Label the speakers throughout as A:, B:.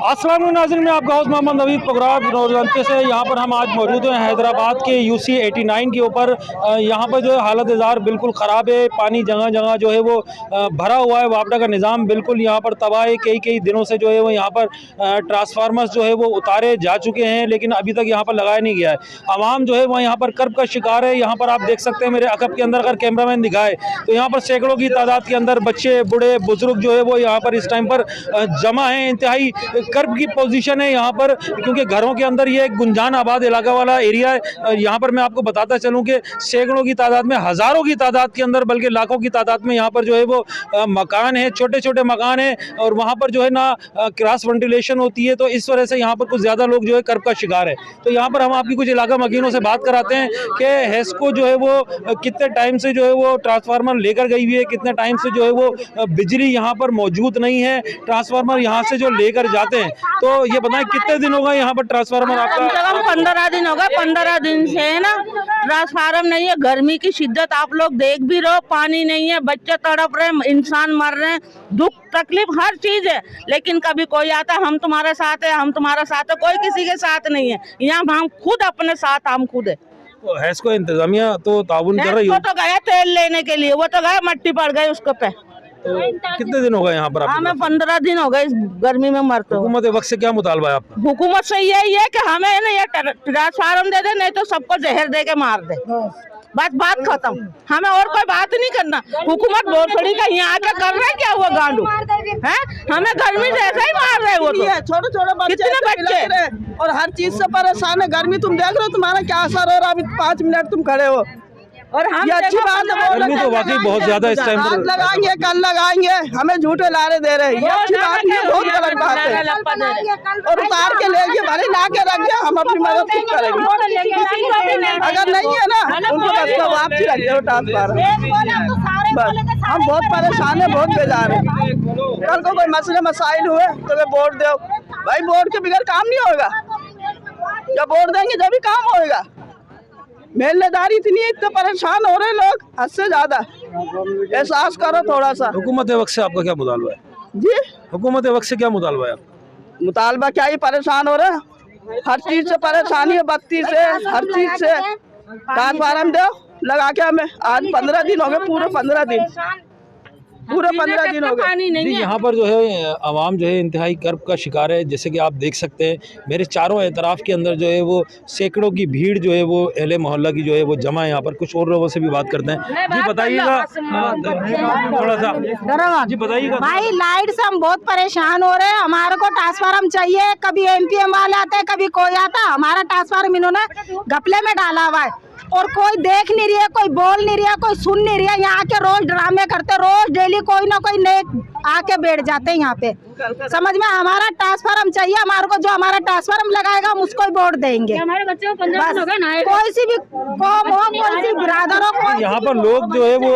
A: अस्सलाम वालेकुम नाज़रीन, मैं आपका होस्ट मोहम्मद नवीद पगराब रोज़ानते से यहाँ पर हम आज मौजूद हैं हैदराबाद के UC 89 के ऊपर। यहाँ पर जो है हालत इज़ार बिल्कुल ख़राब है। पानी जगह जगह जो है वो भरा हुआ है। वापडा का निज़ाम बिल्कुल यहाँ पर तबाह है। कई दिनों से जो है वो यहाँ पर ट्रांसफार्मर्स जो है वो उतारे जा चुके हैं, लेकिन अभी तक यहाँ पर लगाया नहीं गया है। आवाम जो है वो यहाँ पर कर्ब का शिकार है। यहाँ पर आप देख सकते हैं मेरे अकब के अंदर, अगर कैमरामैन दिखाए तो यहाँ पर सैकड़ों की तादाद के अंदर बच्चे, बूढ़े, बुजुर्ग जो है वो यहाँ पर इस टाइम पर जमा है। इंतहाई कर्ब की पोजीशन है यहाँ पर, क्योंकि घरों के अंदर ये गुंजान आबाद इलाका वाला एरिया है। यहाँ पर मैं आपको बताता चलूँ कि सैकड़ों की तादाद में, हज़ारों की तादाद के अंदर, बल्कि लाखों की तादाद में यहाँ पर जो है वो मकान है, छोटे छोटे मकान है, और वहाँ पर जो है ना क्रॉस वेंटिलेशन होती है, तो इस वजह से यहाँ पर कुछ ज़्यादा लोग जो है कर्ब का शिकार है। तो यहाँ पर हम आपकी कुछ इलाका मकीनों से बात कराते हैं कि हेस्को जो है वो कितने टाइम से जो है वो ट्रांसफार्मर लेकर गई हुई है, कितने टाइम से जो है वो बिजली यहाँ पर मौजूद नहीं है। ट्रांसफार्मर यहाँ से जो लेकर जाते हैं, तो ये बताएं कितने दिन होगा यहाँ पर ट्रांसफार्मर आपका?
B: 15 दिन होगा। 15 दिन से है ना ट्रांसफार्मर नहीं है। गर्मी की शिद्दत आप लोग देख भी रहो, पानी नहीं है, बच्चे तड़प रहे हैं, इंसान मर रहे हैं, दुख तकलीफ हर चीज है। लेकिन कभी कोई आता हम तुम्हारे साथ है, हम तुम्हारे साथ है, कोई किसी के साथ नहीं है। यहाँ हम खुद अपने साथ, हम खुद है।
A: तो हेस्को इंतजामिया तो ताउन कर रही है।
B: वो तो गया तेल लेने के लिए, वो तो गया मट्टी पड़ गई उसके पे।
A: तो कितने दिन हो गए यहाँ पर?
B: हमें 15 दिन हो गए इस गर्मी में मरते हुए।
A: हुकूमत वक्त से क्या मुतालबा है आपका?
B: हुकूमत से यही है कि हमें ना ये ट्रांसफार्मर दे दे, नहीं तो सबको जहर दे के मार दे। बात खत्म। हमें और कोई बात नहीं करना। हुकूमत बहुत थोड़ी का यहाँ आके कर रहा है क्या हुआ गांडू है? हमें गर्मी से ऐसा ही मार रहे हैं। वो तो छोटे कितने बच्चे
C: और हर चीज से परेशान है। गर्मी तुम देख रहे हो, तुम्हारा क्या असर हो रहा है? अभी 5 मिनट तुम खड़े हो,
B: और हम
C: ये अच्छी बात है।
A: गर्मी तो वाकई बहुत ज्यादा इस टाइम पर।
C: आज लगाएंगे, कल लगाएंगे, हमें झूठे लारे दे रहे हैं। ये अच्छी बात नहीं है, बहुत गलत बात है। और उतार के लेके भले ला के रख दिया, हम अपनी मदद खुद करेंगे। अगर नहीं है ना उनको बस का वापसी रख दो ट्रांसफार्मर। बस हम बहुत परेशान है, बहुत बेजार है। कल को कोई मसले मसाइल हुए तो वे वोट दो भाई, वोट के बगैर काम नहीं होगा। जब वोट देंगे जब भी काम होगा। मेहनतदारी इतने परेशान हो रहे लोग, हद से ज्यादा। एहसास करो थोड़ा सा।
A: हुकूमत वक्त से आपका क्या मुतालबा है
C: जी?
A: हुकूमत वक्त से क्या मुतालबा है आपका?
C: मुतालबा क्या ही, परेशान हो रहे हैं, हर चीज से परेशानी है, बत्ती से, हर चीज से। ट्रांसफार्मर दो लगा के हमें। आज 15 दिन हो गए, पूरे 15 दिन, पूरे 15 दिन हो गए।
A: नहीं, यहाँ पर जो है आवाम जो है इंतहाई कर्ब का शिकार है। जैसे कि आप देख सकते हैं मेरे चारों एतराफ़ के अंदर जो है वो सैकड़ों की भीड़ जो है वो अहले मोहल्ला की जो है वो जमा है। यहाँ पर कुछ और लोगों से भी बात करते हैं। जी बताइएगा थोड़ा सा, जी बताइएगा।
D: भाई लाइट से हम बहुत परेशान हो रहे हैं। हमारे को ट्रांसफार्मर चाहिए। कभी MPM वाले आते हैं, कभी कोई आता। हमारा ट्रांसफार्मर इन्होंने घपले में डाला हुआ है, और कोई देख नहीं रही है, कोई बोल नहीं रहा, कोई सुन नहीं रहा। यहाँ के रोज ड्रामे करते, रोज डेली कोई ना कोई नए आके बैठ जाते हैं यहाँ पे। समझ में, हमारा ट्रांसफार्मर चाहिए। हमारे को जो हमारा ट्रांसफार्मर लगाएगा हम उसको ही वोट देंगे। हमारे बच्चे को 15 दिन हो गए ना, कोई सी भी कौम हो, कोई सी बिरादर हो।
A: यहाँ पर लोग जो है वो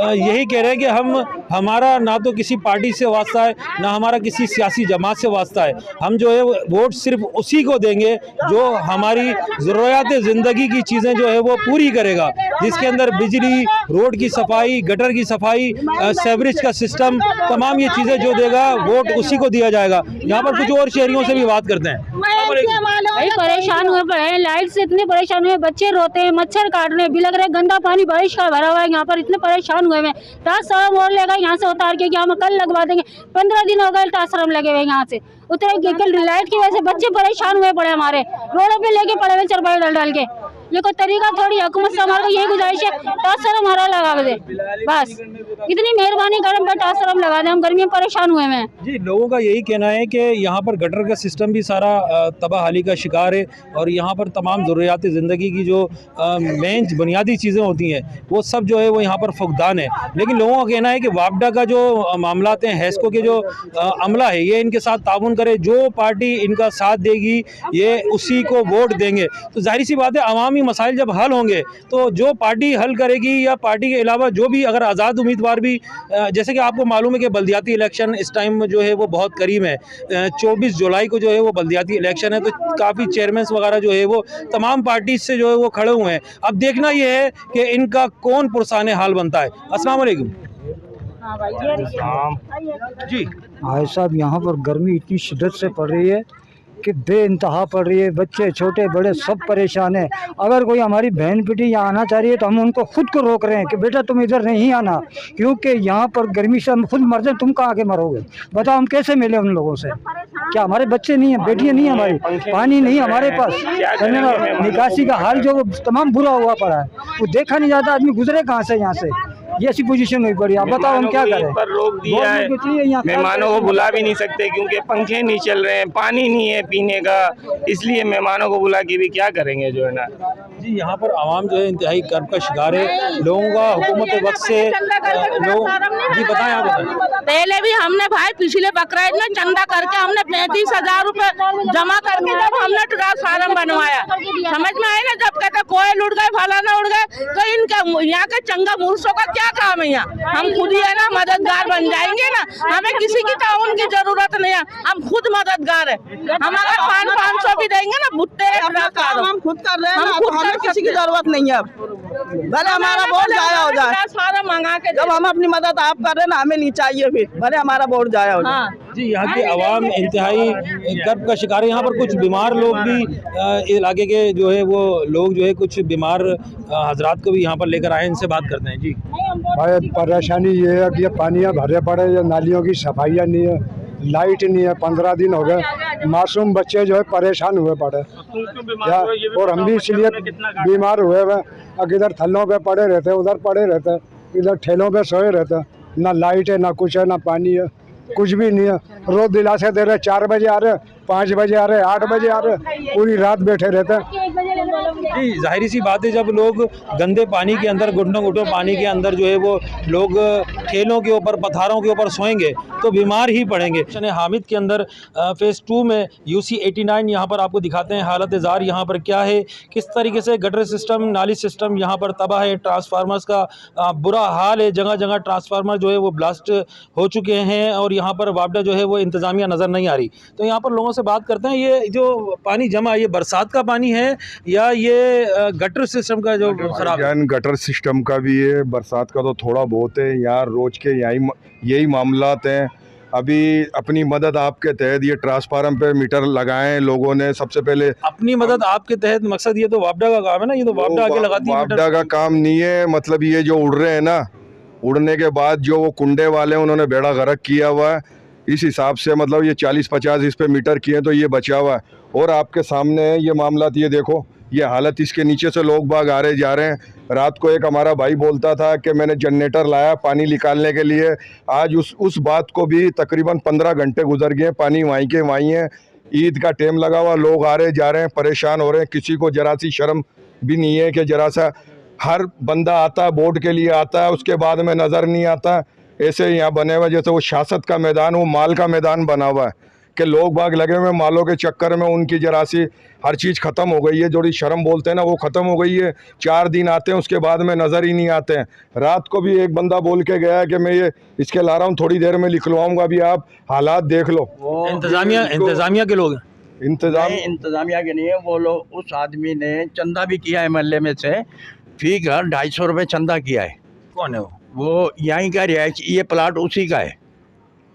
A: यही कह रहे हैं कि हमारा ना तो किसी पार्टी से वास्ता है, ना हमारा किसी सियासी जमात से वास्ता है। हम जो है वोट सिर्फ उसी को देंगे जो हमारी ज़रूरियात ज़िंदगी की चीज़ें जो है वो पूरी करेगा, जिसके अंदर बिजली, रोड की सफाई, गटर की सफाई, सेवरेज का सिस्टम, तमाम ये चीज़ें जो देगा वोट उसी को दिया जाएगा। यहाँ पर कुछ और शहरियों से भी बात करते हैं।
E: भाई परेशान हुए पड़े हैं, लाइट से इतने परेशान हुए, बच्चे रोते हैं, मच्छर काट रहे हैं, बिलक रहे, गंदा पानी बारिश का भरा हुआ है। यहाँ पर इतने परेशान हुए हैं। ट्रांसफार्मर मोड़ लेगा यहाँ से उतार के, हम कल लगवा देंगे। 15 दिन हो गए ट्रांसफार्मर लगे हुए यहाँ से उतरे। कल लाइट की वजह से बच्चे परेशान हुए पड़े, हमारे रोडों पे लेके पड़े हुए चरपाई डाल के। ये कोई तरीका थोड़ी। हुकूमत से हमारा यही गुजारिश है, ट्रांसफार्मर हमारा लगा दे बस। इतनी मेहरबानी करें, पर ट्रांसफार्मर लगा दें, हम गर्मी में परेशान हुए हैं।
A: जी, लोगों का यही कहना है कि यहाँ पर गटर का सिस्टम भी सारा तबाहाली का शिकार है, और यहाँ पर तमाम ज़रूरियात ज़िंदगी की जो मेन बुनियादी चीज़ें होती हैं वो सब जो है वो यहाँ पर फुकदान है। लेकिन लोगों का कहना है कि वापडा का जो मामलात हैं, हेस्को के जो अमला है, ये इनके साथ ताउन करे। जो पार्टी इनका साथ देगी ये उसी को वोट देंगे। तो जाहिर सी बात है, अवामी मसाइल जब हल होंगे तो जो पार्टी हल करेगी, या पार्टी के अलावा जो भी अगर आज़ाद उम्मीदवार भी, जैसे कि आपको मालूम है कि बल्दियाती इलेक्शन इस टाइम जो है वो बहुत करीब है। 24 जुलाई को जो है वो बल्दियाती इलेक्शन है, तो काफ़ी चेयरमैन वगैरह जो है वो तमाम पार्टी से जो है वो खड़े हुए हैं। अब देखना ये है कि इनका कौन पुरसाने हाल बनता है। अस्सलाम वालेकुम। जी
F: भाई साहब यहाँ पर गर्मी इतनी शिद्दत से पड़ रही है कि बेइंतहा पड़ रही है। बच्चे छोटे बड़े सब परेशान हैं। अगर कोई हमारी बहन बेटी यहाँ आना चाह रही है तो हम उनको खुद को रोक रहे हैं कि बेटा तुम इधर नहीं आना, क्योंकि यहाँ पर गर्मी से हम खुद मर जाए, तुम कहाँ के मरोगे। बताओ हम कैसे मिले उन लोगों से? क्या हमारे बच्चे नहीं हैं, बेटियाँ नहीं हैं हमारी, पानी नहीं हमारे पास, निकासी का हाल जो तमाम बुरा हुआ पड़ा है, वो देखा नहीं जाता। आदमी गुजरे कहाँ से यहाँ से, ये ऐसी पोजीशन हुई पड़ी। आप बताओ हम क्या करें?
G: पर रोक दिया है, मेहमानों को बुला भी नहीं सकते क्योंकि पंखे नहीं चल रहे हैं, पानी नहीं है पीने का, इसलिए मेहमानों को बुला के भी क्या करेंगे जो है ना।
A: जी यहाँ पर आवाम जो है इंतहाई कर्ब का शिकार है। लोगों का हुकूमत वक्त से लोग जी बताएं आप बताएं।
B: पहले भी हमने भाई पिछले बकरीद में चंदा करके हमने 35,000 रुपए जमा करके जब हमने ट्रांसफार्मर बनवाया, समझ में आए ना, जब कहते कोयल उड़ गए फलाना उड़ गए, तो इनका यहाँ के चंगा मूर्सों का क्या काम है? यहाँ हम खुद ही है ना मददगार बन जाएंगे ना, हमें किसी की ताउन की जरूरत नहीं है, हम खुद मददगार है। हम अगर 500 भी देंगे ना भुट्टे
C: हम खुद कर रहे हैं ना, तो हमें किसी की जरूरत नहीं है। भले हमारा वोट जाया हो जाए,
B: सारा मंगा के
C: जब हम अपनी मदद आप कर रहे हैं ना, हमें नहीं चाहिए फिर, भले हमारा वोट जाया हो जाए।
A: जी यहाँ की आवाम इंतहाई कर्ब का शिकार है। यहाँ पर कुछ बीमार लोग भी इलाके के जो है वो लोग जो है कुछ बीमार हजरात को भी यहाँ पर लेकर आए, इनसे बात करते हैं। जी
F: भाई परेशानी ये है कि ये पानियाँ भरे पड़े, ये नालियों की सफाइयाँ नहीं है, लाइट नहीं है, 15 दिन हो गए, मासूम बच्चे जो है परेशान हुए पड़े और हम भी इसलिए बीमार हुए हुए। अब इधर थल्लों पे पड़े रहते, उधर पड़े रहते, इधर ठेलों पे सोए रहते, ना लाइट है ना कुछ है, ना पानी है, कुछ भी नहीं है। रोज दिलासे दे रहे, 4 बजे आ रहे, 5 बजे आ रहे, 8 बजे आ रहे, पूरी रात बैठे रहते हैं।
A: जी जाहिर सी बात है, जब लोग गंदे पानी के अंदर घुटनों घुटनों पानी के अंदर जो है वो लोग ठेलों के ऊपर पत्थरों के ऊपर सोएंगे तो बीमार ही पड़ेंगे। हामिद के अंदर फ़ेज़ 2 में UC 89 यहाँ पर आपको दिखाते हैं हालत ज़ार यहाँ पर क्या है, किस तरीके से गटर सिस्टम नाली सिस्टम यहाँ पर तबाह है, ट्रांसफार्मर्स का बुरा हाल है, जगह जगह ट्रांसफार्मर जो है वो ब्लास्ट हो चुके हैं और यहाँ पर वापडा जो है वो इंतज़ामिया नज़र नहीं आ रही। तो यहाँ पर लोगों से बात करते हैं, ये जो पानी जमा ये बरसात का पानी है या ये गटर सिस्टम का जो खराब है?
H: गटर सिस्टम का भी है, बरसात का तो थोड़ा बहुत है। यार रोज के यही मामलात हैं। अभी अपनी मदद आपके तहत ये ट्रांसफार्मर पे मीटर लगाए लोगों ने। सबसे पहले
A: अपनी मदद आपके तहत मकसद ये तो वापडा का काम है ना, ये तो वापडा आगे लगाती है।
H: वापडा का काम नहीं है, मतलब ये जो उड़ रहे हैं ना, उड़ने के बाद जो वो कुंडे वाले उन्होंने बेड़ा गर्क किया हुआ है, इस हिसाब से मतलब ये 40-50 इस पे मीटर किए तो ये बचा हुआ है। और आपके सामने है ये मामलात, ये देखो ये हालत, इसके नीचे से लोग बाग आ रहे जा रहे हैं। रात को एक हमारा भाई बोलता था कि मैंने जनरेटर लाया पानी निकालने के लिए, आज उस बात को भी तकरीबन 15 घंटे गुजर गए, पानी वहीं के वहीं है। ईद का टाइम लगा हुआ, लोग आ रहे जा रहे हैं, परेशान हो रहे हैं, किसी को जरा सी शर्म भी नहीं है कि जरा सा, हर बंदा आता है वोट के लिए आता है, उसके बाद में नज़र नहीं आता। ऐसे यहाँ बने हुए जैसे वो सियासत का मैदान, वो माल का मैदान बना हुआ है कि लोग बाग लगे हुए मालों के चक्कर में, उनकी जरा सी हर चीज़ ख़त्म हो गई है। जो शर्म बोलते हैं ना वो ख़त्म हो गई है। 4 दिन आते हैं उसके बाद में नज़र ही नहीं आते हैं। रात को भी एक बंदा बोल के गया है कि मैं ये इसके ला रहा हूँ, थोड़ी देर में लिखलवाऊँगा। अभी आप हालात देख लो।
A: इंतज़ामिया के लोग
I: इंतज़ामिया के नहीं है वो लोग। उस आदमी ने चंदा भी किया है महल्ले में से, फी घर 250 रुपये चंदा किया है।
A: कौन है
I: वो यहीं का रिहायश, ये प्लाट उसी का है,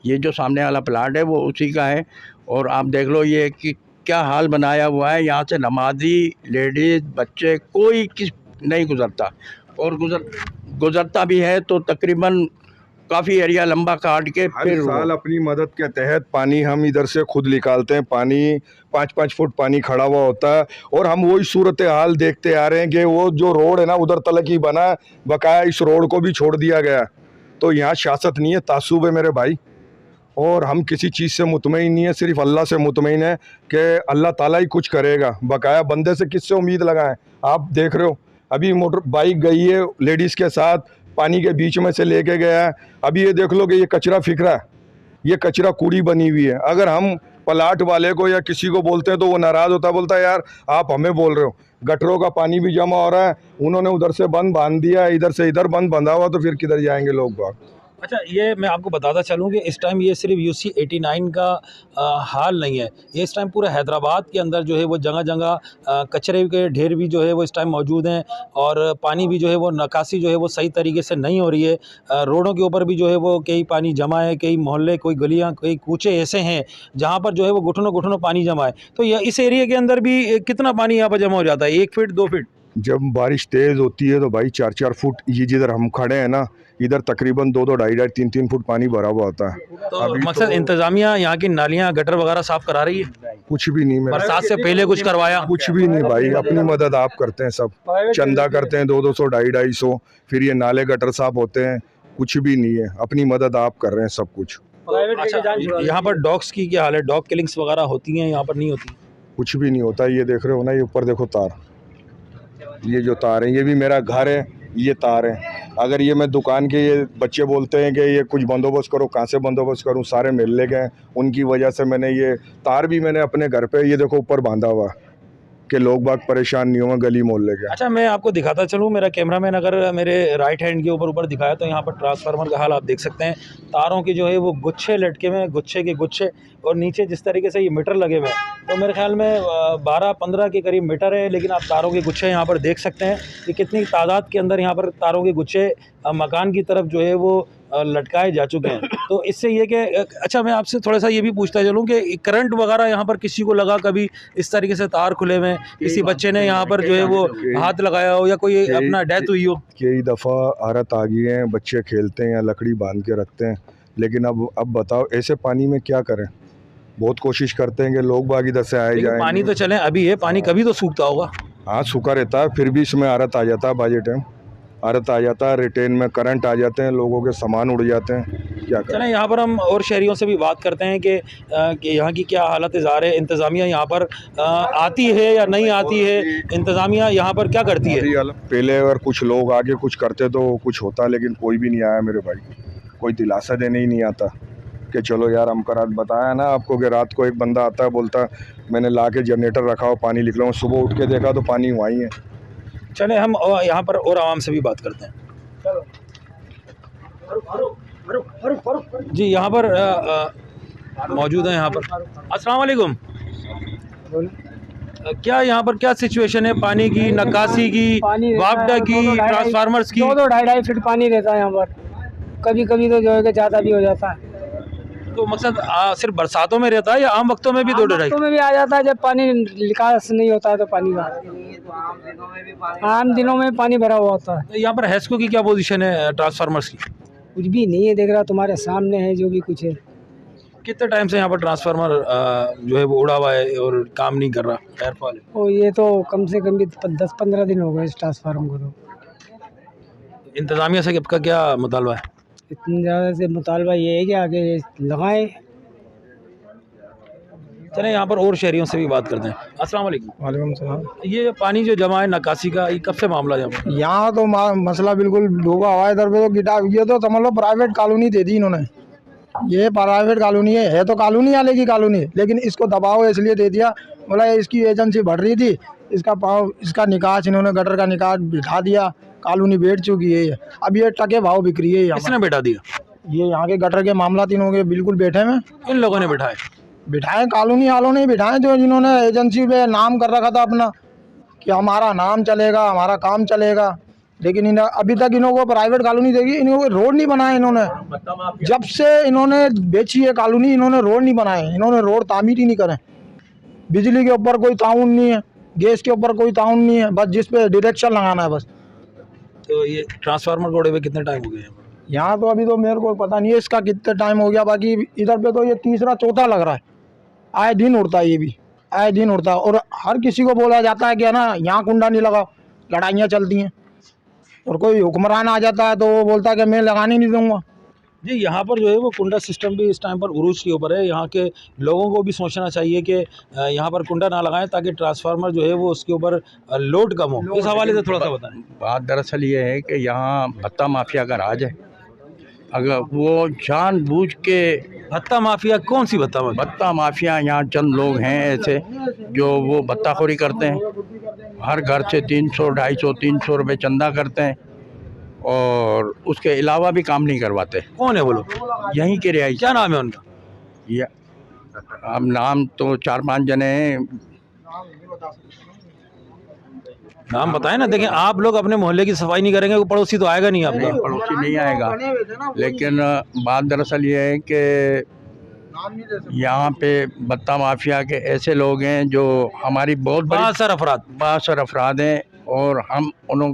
I: ये जो सामने वाला प्लाट है वो उसी का है। और आप देख लो ये कि क्या हाल बनाया हुआ है। यहाँ से नमाजी लेडीज़ बच्चे कोई किस नहीं गुज़रता, और गुज़रता भी है तो तकरीबन काफ़ी एरिया लंबा काट के
H: फिर साल अपनी मदद के तहत पानी हम इधर से खुद निकालते हैं। पानी 5-5 फुट पानी खड़ा हुआ होता है और हम वही सूरत हाल देखते आ रहे हैं कि वो जो रोड है ना उधर तलक ही बना, बकाया इस रोड को भी छोड़ दिया गया। तो यहाँ सियासत नहीं है, तासुब है मेरे भाई। और हम किसी चीज़ से मुतमईन नहीं है, सिर्फ अल्लाह से मुतमईन है कि अल्लाह ताला ही कुछ करेगा। बकाया बंदे से किससे उम्मीद लगाएं? आप देख रहे हो अभी मोटर बाइक गई है लेडीज़ के साथ, पानी के बीच में से लेके गया है। अभी ये देख लो कि ये कचरा फिक रहा है, ये कचरा कूड़ी बनी हुई है। अगर हम प्लाट वाले को या किसी को बोलते हैं तो वो नाराज़ होता है, बोलता है यार आप हमें बोल रहे हो। गटरों का पानी भी जमा हो रहा है, उन्होंने उधर से बंद बांध दिया, इधर से इधर बंद बंधा हुआ, तो फिर किधर जाएंगे लोग बाग?
A: अच्छा, ये मैं आपको बताता चलूँ कि इस टाइम ये सिर्फ UC 89 का हाल नहीं है, ये इस टाइम पूरे हैदराबाद के अंदर जो है वो जगह जगह कचरे के ढेर भी जो है वो इस टाइम मौजूद हैं, और पानी भी जो है वो निकासी जो है वो सही तरीके से नहीं हो रही है। रोडों के ऊपर भी जो है वो कई पानी जमा है, कई मोहल्ले, कोई गलियाँ, कई कूचे ऐसे हैं जहाँ पर जो है वो घुटनों घुटनों पानी जमा है। तो यह इस एरिया के अंदर भी कितना पानी यहाँ पर जमा हो जाता है? 1 फीट 2 फीट?
H: जब बारिश तेज़ होती है तो भाई 4-4 फुट, ये जिधर हम खड़े हैं ना, इधर तकरीबन 2-2, 2.5-2.5, 3-3 फुट पानी भरा हुआ होता है।
A: तो मकसद इंतजामिया यहाँ की नालियाँ, गटर वगैरह साफ करा रही है?
H: कुछ भी नहीं,
A: बरसात से पहले कुछ करवाया?
H: कुछ भी नहीं भाई, अपनी मदद आप करते हैं, सब चंदा करते हैं 200-200, 250-250, फिर ये नाले गटर साफ होते हैं, कुछ भी नहीं है, अपनी मदद आप कर रहे हैं सब कुछ।
A: अच्छा, यहाँ पर डॉग्स की क्या हाल है? डॉग किलिंग्स वगैरह होती हैं यहाँ पर? नहीं होती?
H: कुछ भी नहीं होता। ये देख रहे हो ना, ये ऊपर देखो तार, ये जो तार है, ये भी मेरा घर है, ये तार है। अगर ये मैं दुकान के, ये बच्चे बोलते हैं कि ये कुछ बंदोबस्त करो, कहाँ से बंदोबस्त करूँ, सारे मिल गए, उनकी वजह से मैंने ये तार भी मैंने अपने घर पे ये देखो ऊपर बांधा हुआ कि लोग बाग परेशान नहीं होंगे गली मोहल्ले के।
A: अच्छा, मैं आपको दिखाता चलूँ, मेरा कैमरामैन अगर मेरे राइट हैंड के ऊपर दिखाया तो यहाँ पर ट्रांसफार्मर का हाल आप देख सकते हैं। तारों की जो है वो गुच्छे लटके हुए हैं, गुच्छे के गुच्छे, और नीचे जिस तरीके से ये मीटर लगे हुए हैं, तो मेरे ख्याल में 12-15 के करीब मीटर है, लेकिन आप तारों के गुच्छे यहाँ पर देख सकते हैं कि कितनी तादाद के अंदर यहाँ पर तारों के गुच्छे मकान की तरफ जो है वो लटकाए जा चुके हैं। तो इससे ये कि अच्छा, मैं आपसे थोड़ा सा ये भी पूछता चलूँ कि करंट वगैरह यहाँ पर किसी को लगा कभी इस तरीके से तार खुले हुए, किसी बच्चे ने यहाँ पर जो है वो हाथ लगाया हो या कोई अपना डेथ हुई हो?
H: कई दफ़ा हालत आ गई है, बच्चे खेलते हैं या लकड़ी बांध के रखते हैं, लेकिन अब बताओ ऐसे पानी में क्या करें। बहुत कोशिश करते हैं कि लोग बाग इधर से आए जाए।
A: पानी तो चले अभी है, पानी कभी तो सूखता होगा।
H: हाँ, सूखा रहता है, फिर भी इसमें हालत आ जाता है, बाजे टाइम हालत आ जाता है, रिटेन में करंट आ जाते हैं, लोगों के सामान उड़ जाते हैं, क्या करें।
A: चलें, यहाँ पर हम और शहरियों से भी बात करते हैं कि यहाँ की क्या हालत ज़ाहिर है, इंतज़ामिया यहाँ पर आती है या नहीं आती है, इंतज़ामिया यहाँ पर क्या करती है?
H: पहले अगर कुछ लोग आगे कुछ करते तो कुछ होता, लेकिन कोई भी नहीं आया मेरे भाई, कोई दिलासा देने ही नहीं आता कि चलो यार हम रात बताया ना आपको कि रात को एक बंदा आता है, बोलता मैंने ला के जनरेटर रखा हो, पानी निकला हूँ, सुबह उठ के देखा तो पानी वहीं है।
A: चले, हम यहाँ पर और आवाम से भी बात करते हैं। जी, यहाँ पर मौजूद है यहाँ पर। अस्सलाम वालेकुम। क्या यहाँ पर क्या सिचुएशन है पानी की, निकासी की, वापडा की, ट्रांसफार्मर्स की?
J: 2-2.5 फीट पानी रहता है यहाँ पर, कभी कभी तो जो है ज़्यादा भी हो जाता है।
A: तो मकसद सिर्फ बरसातों में रहता है या आम वक्तों में भी? 2-2.5
J: में भी आ जाता है, जब पानी निकास नहीं होता है तो पानी का आम दिनों में पानी भरा हुआ होता है।
A: तो यहाँ पर हैस्को की क्या पोजीशन है ट्रांसफार्मर्स की?
J: कुछ भी नहीं है, देख रहा तुम्हारे सामने है जो भी कुछ है।
A: कितने टाइम से यहाँ पर ट्रांसफार्मर जो है वो उड़ा हुआ है और काम नहीं कर रहा, एयरफॉल है?
J: और ये तो कम से कम भी 10-15 दिन हो गए इस ट्रांसफार्मर को। तो
A: इंतज़ामिया से आपका क्या मुतालबा है?
J: इतनी ज़्यादा से मुतालबा ये है कि आगे लगाएं।
A: चलें, यहाँ पर और शहरियों से भी बात करते हैं। अस्सलाम वालेकुम।
F: वालेकुम सलाम।
A: ये पानी जो जमा है निकासी का, ये कब से मामला है
F: यहाँ तो मसला बिल्कुल डूबा हुआ है इधर पे। तो गिटार ये तो समझ लो प्राइवेट कॉलोनी दे दी इन्होंने, ये प्राइवेट कॉलोनी है तो कॉलोनी वाले की कॉलोनी, लेकिन इसको दबाव इसलिए दे दिया, बोला इसकी एजेंसी बढ़ रही थी, इसका निकास इन्होंने गटर का निकास बिठा दिया, कॉलोनी बैठ चुकी है। अब ये टके भाव बिक्री है।
A: किसने बैठा दिया?
F: ये यहाँ के गटर के मामला तीनों के बिल्कुल बैठे हैं।
A: इन लोगों ने
F: बिठाए कॉलोनी वालों ने बिठाए, जो जिन्होंने एजेंसी पे नाम कर रखा था अपना कि हमारा नाम चलेगा, हमारा काम चलेगा, लेकिन अभी तक इन्हों को प्राइवेट कॉलोनी देगी, इन्हों को रोड नहीं बनाए। इन्होंने जब से इन्होंने बेची है कॉलोनी, इन्होंने रोड नहीं बनाए, इन्होंने रोड तामीर ही नहीं करे। बिजली के ऊपर कोई ताउन नहीं है, गैस के ऊपर कोई ताउन नहीं है, बस जिस पे डायरेक्शन लगाना है बस।
A: तो ये ट्रांसफार्मर कोड़े हुए कितने टाइम हो गए
F: यहाँ? तो अभी तो मेरे को पता नहीं है इसका कितने टाइम हो गया, बाकी इधर पे तो ये तीसरा चौथा लग रहा है। आए दिन उड़ता है, ये भी आए दिन उड़ता है, और हर किसी को बोला जाता है कि है ना यहाँ कुंडा नहीं लगाओ, लड़ाइयाँ चलती हैं। और कोई हुक्मरान आ जाता है तो वो बोलता है कि मैं लगाने नहीं दूंगा।
A: जी, यहाँ पर जो है वो कुंडा सिस्टम भी इस टाइम पर उरूज के ऊपर है। यहाँ के लोगों को भी सोचना चाहिए कि यहाँ पर कुंडा ना लगाएं ताकि ट्रांसफार्मर जो है वो उसके ऊपर लोड कम हो। इस हवाले से थोड़ा सा बताएं।
I: बात दरअसल ये है कि यहाँ भत्ता माफिया का राज है। अगर वो जानबूझ के
A: भत्ता माफिया, कौन सी भत्ता माफिया?
I: भत्ता माफिया यहाँ चंद लोग हैं ऐसे जो वो भत्ताखोरी करते हैं, हर घर से 300, 250, 300 रुपये चंदा करते हैं और उसके अलावा भी काम नहीं करवाते।
A: कौन है वो लोग?
I: यहीं के रिहायशी।
A: क्या नाम है उनका?
I: ये अब नाम तो 4-5 जने हैं।
A: नाम बताएं ना। देखें, आप लोग अपने मोहल्ले की सफाई नहीं करेंगे, कोई पड़ोसी तो आएगा नहीं आपका।
I: पड़ोसी नहीं आएगा, लेकिन बात दरअसल ये है कि यहाँ पे भत्ता माफिया के ऐसे लोग हैं जो हमारी बहुत बासर अफराद हैं, और हम उन्हों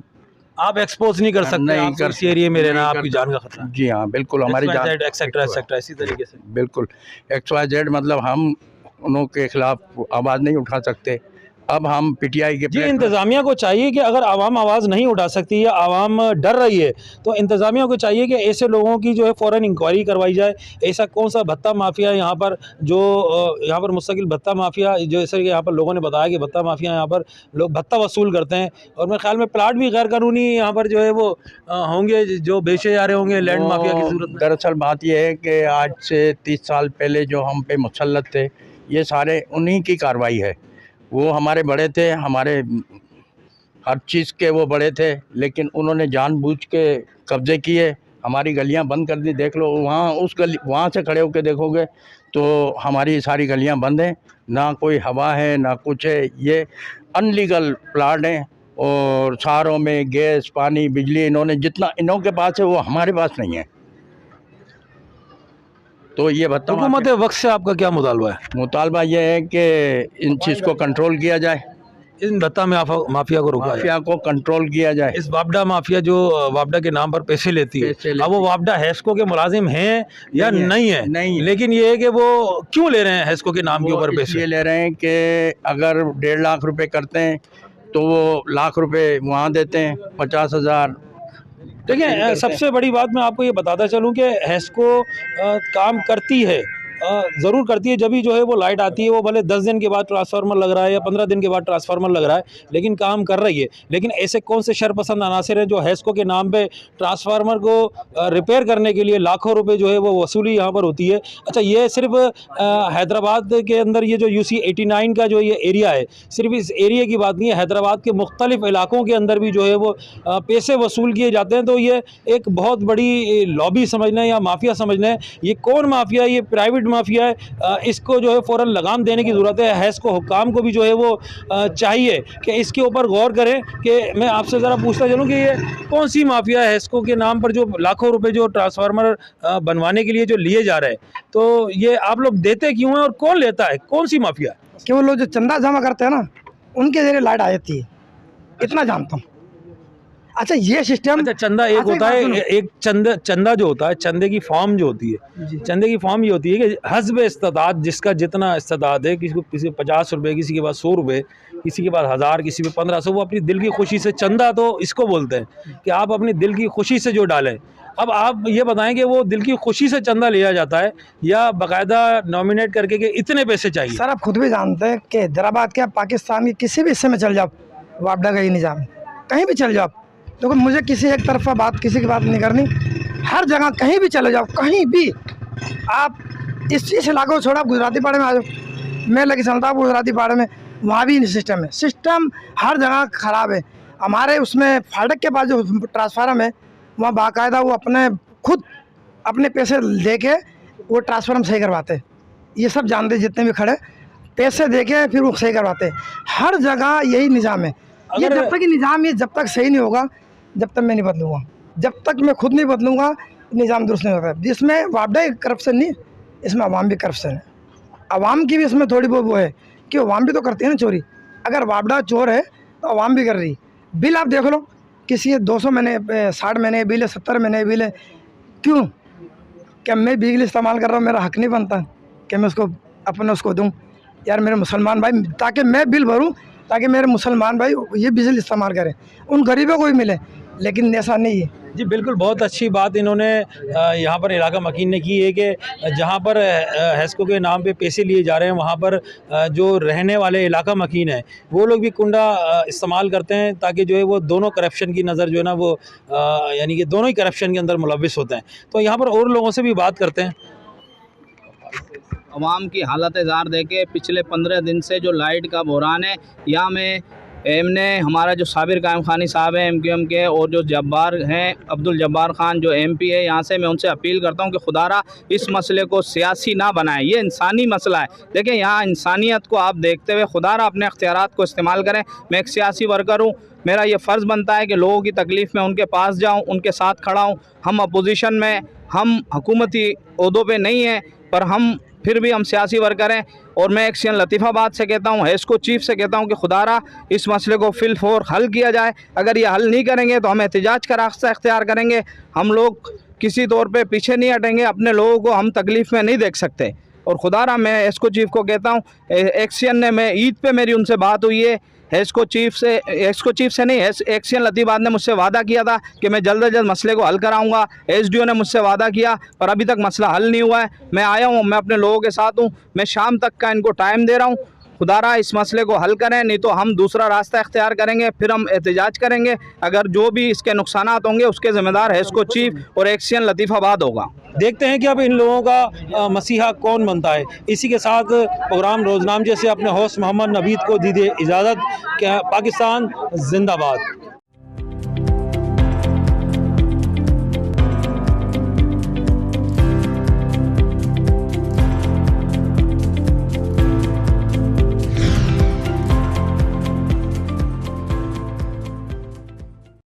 A: आप एक्सपोज नहीं कर सकते,
I: नहीं कर
A: इस एरिया में रहना आपकी जान का खतरा।
I: जी हाँ, बिल्कुल हमारी जान
A: एक्सेट्रा इसी तरीके से
I: बिल्कुल XYZ, मतलब हम उन्हों के खिलाफ आवाज़ नहीं उठा सकते। अब हम पीटीआई के
A: जी, इंतज़ामिया को चाहिए कि अगर आवाम आवाज़ नहीं उठा सकती या आवाम डर रही है तो इंतज़ामिया को चाहिए कि ऐसे लोगों की जो है फ़ौरन इंक्वायरी करवाई जाए। ऐसा कौन सा भत्ता माफिया यहाँ पर जो यहाँ पर मुस्तकिल भत्ता माफिया, जैसे कि यहाँ पर लोगों ने बताया कि भत्ता माफिया यहाँ पर लोग भत्ता वसूल करते हैं, और मेरे ख्याल में प्लाट भी गैर कानूनी यहाँ पर जो है वो होंगे जो बेचे जा रहे होंगे लैंड माफिया की सूरत में।
I: दरअसल बात यह है कि आज से 30 साल पहले जो हम पे मुसल्लत थे, ये सारे उन्हीं की कार्रवाई है। वो हमारे बड़े थे, हमारे हर चीज़ के वो बड़े थे, लेकिन उन्होंने जानबूझ के कब्ज़े किए, हमारी गलियां बंद कर दी। देख लो वहाँ उस गली, वहाँ से खड़े होकर देखोगे तो हमारी सारी गलियां बंद हैं, ना कोई हवा है ना कुछ है। ये अनलीगल प्लाट हैं, और शहरों में गैस पानी बिजली इन्होंने जितना इन्हों के पास है वो हमारे पास नहीं है। तो ये भत्ता
A: हुकूमत वक्त से आपका क्या मुतालबा है?
I: मुतालबा ये है कि इन चीज़ को कंट्रोल किया जाए,
A: इन भत्ता माफिया को रोका जाए,
I: माफिया को कंट्रोल किया जाए।
A: इस वापडा माफिया जो वापडा के नाम पर पैसे लेती है, अब वो वापडा हैस्को के मुलाजिम हैं या नहीं है?
I: नहीं,
A: लेकिन ये है कि वो क्यों ले रहे हैं हैस्को के नाम के ऊपर पैसे?
I: ये ले रहे हैं कि अगर 1.5 लाख रुपए करते हैं तो वो लाख रुपए वहाँ देते हैं, 50,000।
A: देखिए, सबसे बड़ी बात मैं आपको ये बताता चलूँ कि हैस्को काम करती है, ज़रूर करती है। जब भी जो है वो लाइट आती है, वो भले 10 दिन के बाद ट्रांसफार्मर लग रहा है या 15 दिन के बाद ट्रांसफार्मर लग रहा है, लेकिन काम कर रही है। लेकिन ऐसे कौन से शरपसंद अनासर हैं जो हैस्को के नाम पे ट्रांसफार्मर को रिपेयर करने के लिए लाखों रुपए जो है वो वसूली यहाँ पर होती है। अच्छा, ये सिर्फ हैदराबाद के अंदर ये जो UC 89 का जो ये एरिया है, सिर्फ इस एरिया की बात नहीं है, हैदराबाद के मुख्तलिफ इलाकों के अंदर भी जो है वो पैसे वसूल किए जाते हैं। तो ये एक बहुत बड़ी लॉबी समझना है या माफिया समझना है। ये कौन माफिया है? ये प्राइवेट माफिया है। इसको जो है फ़ौरन लगाम देने की ज़रूरत है। हैस्को हुक्काम को भी जो है वो चाहिए कि इसके ऊपर गौर करें। कि मैं आपसे ज़रा पूछता चलूँ कि ये कौन सी माफिया है हैस्को के नाम पर जो लाखों रुपए जो ट्रांसफार्मर बनवाने के लिए जो लिए जा रहे हैं, तो ये आप लोग देते क्यों हैं और कौन लेता है? कौन सी माफिया?
J: कि वो लोग जो चंदा जमा करते हैं ना, उनके जरिए लाइट आ जाती है, इतना जानता हूँ। अच्छा, ये सिस्टम,
A: अच्छा, चंदा एक होता है, एक चंदा जो होता है, चंदे की फॉर्म जो होती है, चंदे की फॉर्म ये होती है कि हस्ब इस्तादात, जिसका जितना इस्तादात है, किसी को 50 रुपए, किसी के पास 100 रुपए, किसी के पास 1000, किसी पे 1500, वो अपनी दिल की खुशी से, चंदा तो इसको बोलते हैं कि आप अपनी दिल की खुशी से जो डालें। अब आप ये बताएं कि वो दिल की खुशी से चंदा लिया जाता है या बाकायदा नॉमिनेट करके कि इतने पैसे चाहिए?
J: सर, आप खुद भी जानते हैं कि हैदराबाद के, पाकिस्तान के किसी भी हिस्से में चल जाओ, वापडा का ही निज़ाम है, कहीं भी चल जाओ। तो मुझे किसी एक तरफा बात, किसी की बात नहीं करनी। हर जगह कहीं भी चले जाओ, कहीं भी आप इस इलाके को छोड़ा, गुजराती पाड़े में आ जाओ, मैं लगी चलता हूँ गुजराती पाड़े में, वहाँ भी सिस्टम है। सिस्टम हर जगह ख़राब है। हमारे उसमें फाटक के पास जो ट्रांसफार्मर है, वहाँ बाकायदा वो खुद अपने पैसे दे के वो ट्रांसफार्मर सही करवाते। ये सब जानते जितने भी खड़े, पैसे दे के फिर वो सही करवाते। हर जगह यही निज़ाम है। ये जब तक ये निज़ाम ये जब तक सही नहीं होगा, जब तक मैं नहीं बदलूँगा, जब तक मैं खुद नहीं बदलूँगा, निज़ाम दुरुस्त नहीं होता। जिसमें वापडा करप्शन नहीं, इसमें अवाम भी करप्शन है। अवाम की भी इसमें थोड़ी बहुत वो है कि अवाम भी तो करती है ना चोरी। अगर वापडा चोर है तो अवाम भी कर रही। बिल आप देख लो, किसी 200 महीने 60 महीने बिल है, 70 महीने बिल है। क्यों? क्या मैं बिजली इस्तेमाल कर रहा हूँ, मेरा हक नहीं बनता कि मैं उसको अपने उसको दूँ? यार मेरे मुसलमान भाई, ताकि मैं बिल भरूँ, ताकि मेरे मुसलमान भाई ये बिजली इस्तेमाल करें, उन गरीबों को भी मिले। लेकिन ऐसा नहीं है।
A: जी बिल्कुल, बहुत अच्छी बात इन्होंने यहाँ पर इलाका मकीन ने की है कि जहाँ पर हैस्को के नाम पे पैसे लिए जा रहे हैं, वहाँ पर जो रहने वाले इलाका मकीन है वो लोग भी कुंडा इस्तेमाल करते हैं, ताकि जो है वो दोनों करप्शन की नज़र जो है ना वो यानी कि दोनों ही करप्शन के अंदर मुलविस होते हैं। तो यहाँ पर और लोगों से भी बात करते हैं।
K: अवाम की हालत ज़ार देखे पिछले 15 दिन से जो लाइट का बहरान है, यहाँ में हमने हमारा जो साबिर कायम खानी साहब हैं MQM के, और जो जब्बार हैं अब्दुल जब्बार खान जो MP है यहाँ से, मैं उनसे अपील करता हूँ कि खुदारा इस मसले को सियासी ना बनाएं, ये इंसानी मसला है। देखिए यहाँ इंसानियत को आप देखते हुए खुदारा अपने अख्तियारात को इस्तेमाल करें। मैं एक सियासी वर्कर हूँ, मेरा ये फ़र्ज़ बनता है कि लोगों की तकलीफ़ में उनके पास जाऊँ, उनके साथ खड़ा हूँ। हम अपोजिशन में, हम हुकूमती ओहदों पे नहीं हैं, पर हम फिर भी हम सियासी वर्कर हैं। और मैं एक्शन लतीफ़ाबाद से कहता हूँ, हेस्को चीफ से कहता हूँ कि खुदारा इस मसले को फिलफौर हल किया जाए। अगर ये हल नहीं करेंगे तो हम एहतिजाज का रास्ता इख्तियार करेंगे। हम लोग किसी तौर पे पीछे नहीं हटेंगे, अपने लोगों को हम तकलीफ़ में नहीं देख सकते। और खुदारा मैं हेस्को चीफ को कहता हूँ, एक्शन ने, मैं ईद पे मेरी उनसे बात हुई है, हेस्को चीफ से नहीं, एक्शन लतीफ़ाबाद ने मुझसे वादा किया था कि मैं जल्द से जल्द मसले को हल कराऊंगा। SDO ने मुझसे वादा किया, पर अभी तक मसला हल नहीं हुआ है। मैं आया हूँ, मैं अपने लोगों के साथ हूँ, मैं शाम तक का इनको टाइम दे रहा हूँ। खुदारा इस मसले को हल करें, नहीं तो हम दूसरा रास्ता इख्तियार करेंगे, फिर हम एहतिजाज करेंगे। अगर जो भी इसके नुकसानात होंगे उसके ज़िम्मेदार हेस्को चीफ और एक्शन लतीफ़ाबाद होगा।
A: देखते हैं कि अब इन लोगों का मसीहा कौन बनता है। इसी के साथ प्रोग्राम रोजनामचे से अपने होस्ट मोहम्मद नवीद को दीजिए इजाज़त। पाकिस्तान जिंदाबाद।